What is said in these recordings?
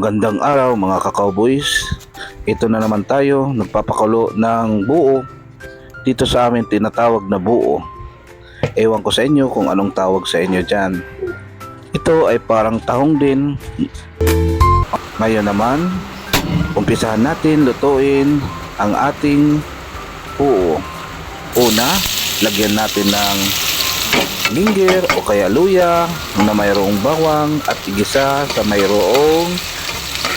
Magandang araw mga ka-cowboys. Ito na naman tayo, nagpapakulo ng buo. Dito sa amin tinatawag na buo. Ewan ko sa inyo kung anong tawag sa inyo dyan. Ito ay parang tahong din. Ngayon naman, umpisahan natin lutuin ang ating buo. Una, lagyan natin ng ginger o kaya luya na mayroong bawang at igisa sa mayroong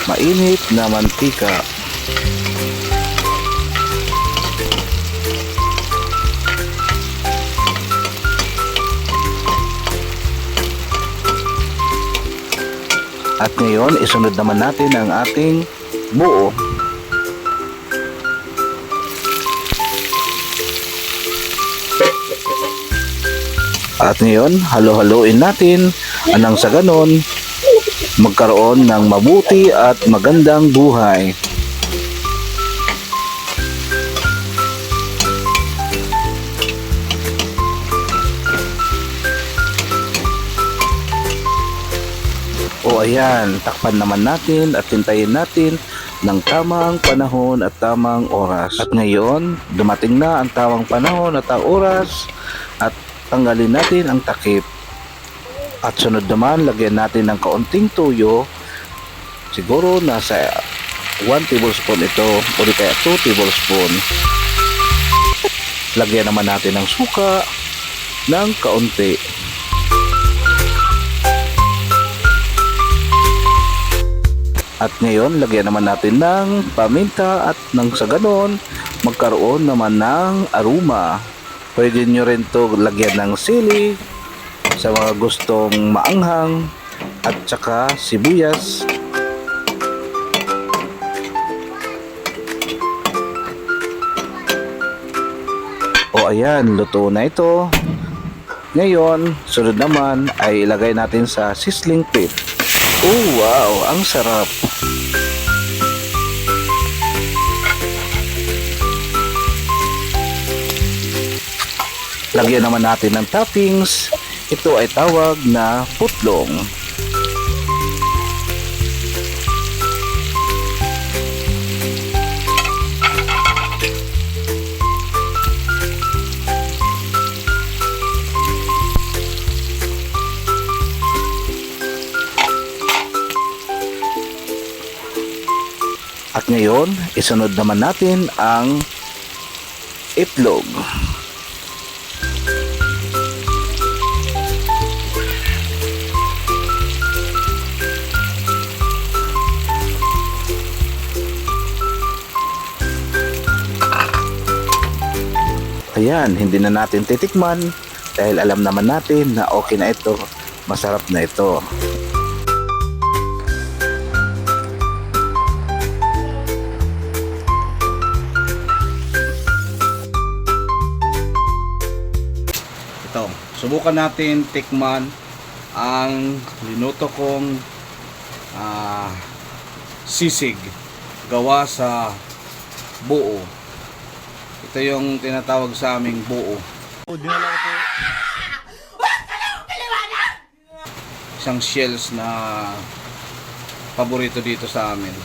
mainit na mantika. At ngayon, isunod naman natin ang ating buo. At ngayon, halo-haloin natin anang sa ganon magkaroon ng mabuti at magandang buhay. O ayan, takpan naman natin at hintayin natin ng tamang panahon at tamang oras. At ngayon, dumating na ang tamang panahon at ang oras at tanggalin natin ang takip. At sunod naman, lagyan natin ng kaunting tuyo. Siguro nasa 1 tablespoon ito o di kaya 2 tablespoon. Lagyan naman natin ng suka ng kaunti. At ngayon, lagyan naman natin ng paminta at nang sa ganon, magkaroon naman ng aroma. Pwede nyo rin to lagyan ng sili sa mga gustong maanghang at saka sibuyas. O ayan, luto na ito. Ngayon, sunod naman ay ilagay natin sa sizzling pan. Oh wow, ang sarap. Lagyan naman natin ng toppings. Ito ay tawag na putlong. At ngayon, isunod naman natin ang itlog. Ayan, hindi na natin titikman dahil alam naman natin na okay na ito, masarap na ito. Ito, subukan natin tikman ang linuto kong sisig gawa sa buo. Ito yung tinatawag sa aming buo. Isang shells na paborito dito sa amin.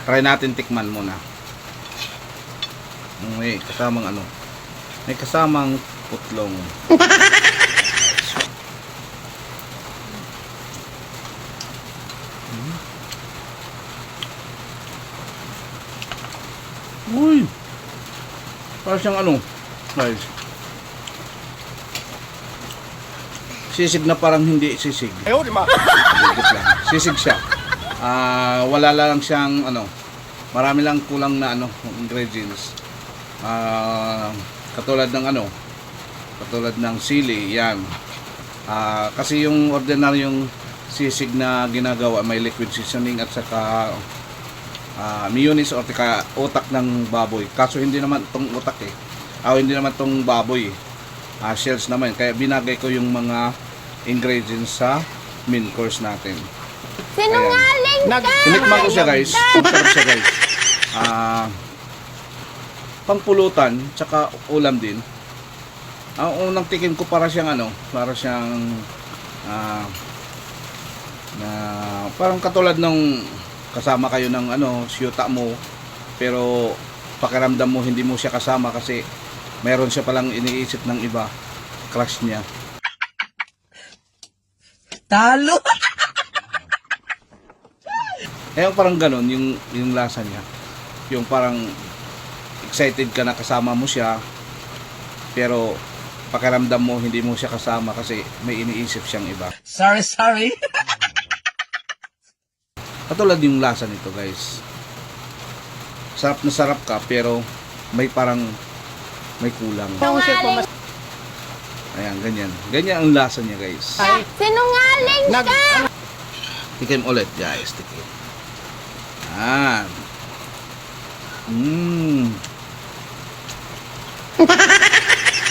Try natin tikman muna. May kasamang ano? May kasamang putlong. Uy! Parang siyang ano, guys. Sisig na parang hindi sisig. Ayaw, di ba? Sisig siya. Wala lang siyang ano, marami lang kulang na ano, ingredients. Katulad ng ano, katulad ng sili, yan. Kasi yung ordinaryong sisig na ginagawa, may liquid seasoning at saka mayonnaise o tika utak ng baboy. Kaso hindi naman tong utak hindi naman tong baboy. Shells naman. Kaya binagay ko yung mga ingredients sa main course natin. Sinungaling ka! Tinikman ko siya guys. Masarap siya guys. Pangpulutan, tsaka ulam din. Ang unang tikim ko para siyang ano, para siyang na parang katulad ng kasama kayo ng siyuta mo, pero pakiramdam mo hindi mo siya kasama kasi meron siya palang iniisip ng iba, crush niya. Talo! Parang ganon yung lasa niya. Yung parang excited ka na kasama mo siya, pero pakiramdam mo hindi mo siya kasama kasi may iniisip siyang iba. Sorry. Katulad yung lasa nito, guys. Sarap na sarap ka pero may parang may kulang. Sinungaling Ayan, ganyan. Ganyan ang lasa niya, guys. ka! Sinungaling ka! Tikim ulit, guys. Tikim. Ayan.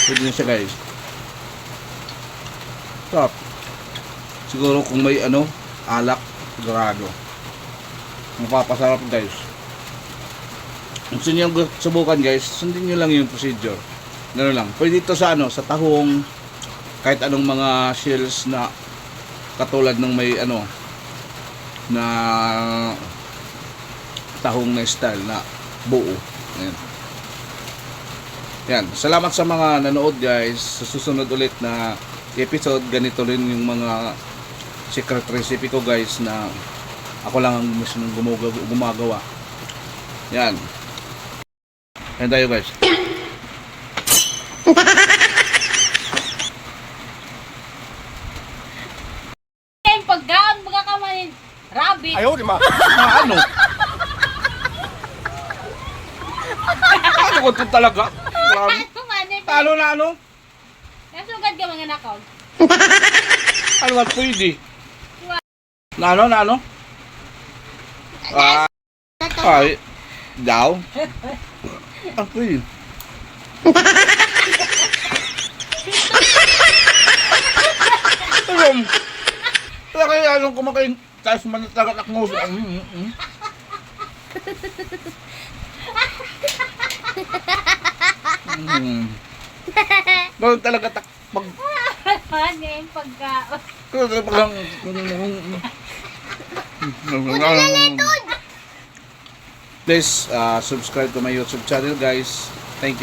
Pwede na siya, guys. Sarap. Siguro kung may alak, sigurado. Mapapasarap, guys. Kung gusto nyo subukan, guys, sundin nyo lang yung procedure. Gano'n lang. Pwede ito sa sa tahong, kahit anong mga shells na katulad ng may na tahong na style na buo. Ayan. Yan. Salamat sa mga nanood, guys. Sa susunod ulit na episode, ganito rin yung mga secret recipe ko, guys, na ako lang ang mismo gumagawa. Yan. Yan tayo, guys. Paggaan mga kamanin, rabbit! Ayaw, di ba? Ano? Ano ko ito talaga? Talo na Nasugad ka mga nakaw. Ano ba pwede? Na ano? Ay, daw? Ako yun. Kaya kaya kumakain tapos manatagat ako nguso. Ganun talaga pag Ano yung pagkaon? Please subscribe to my YouTube channel, guys. Thank you.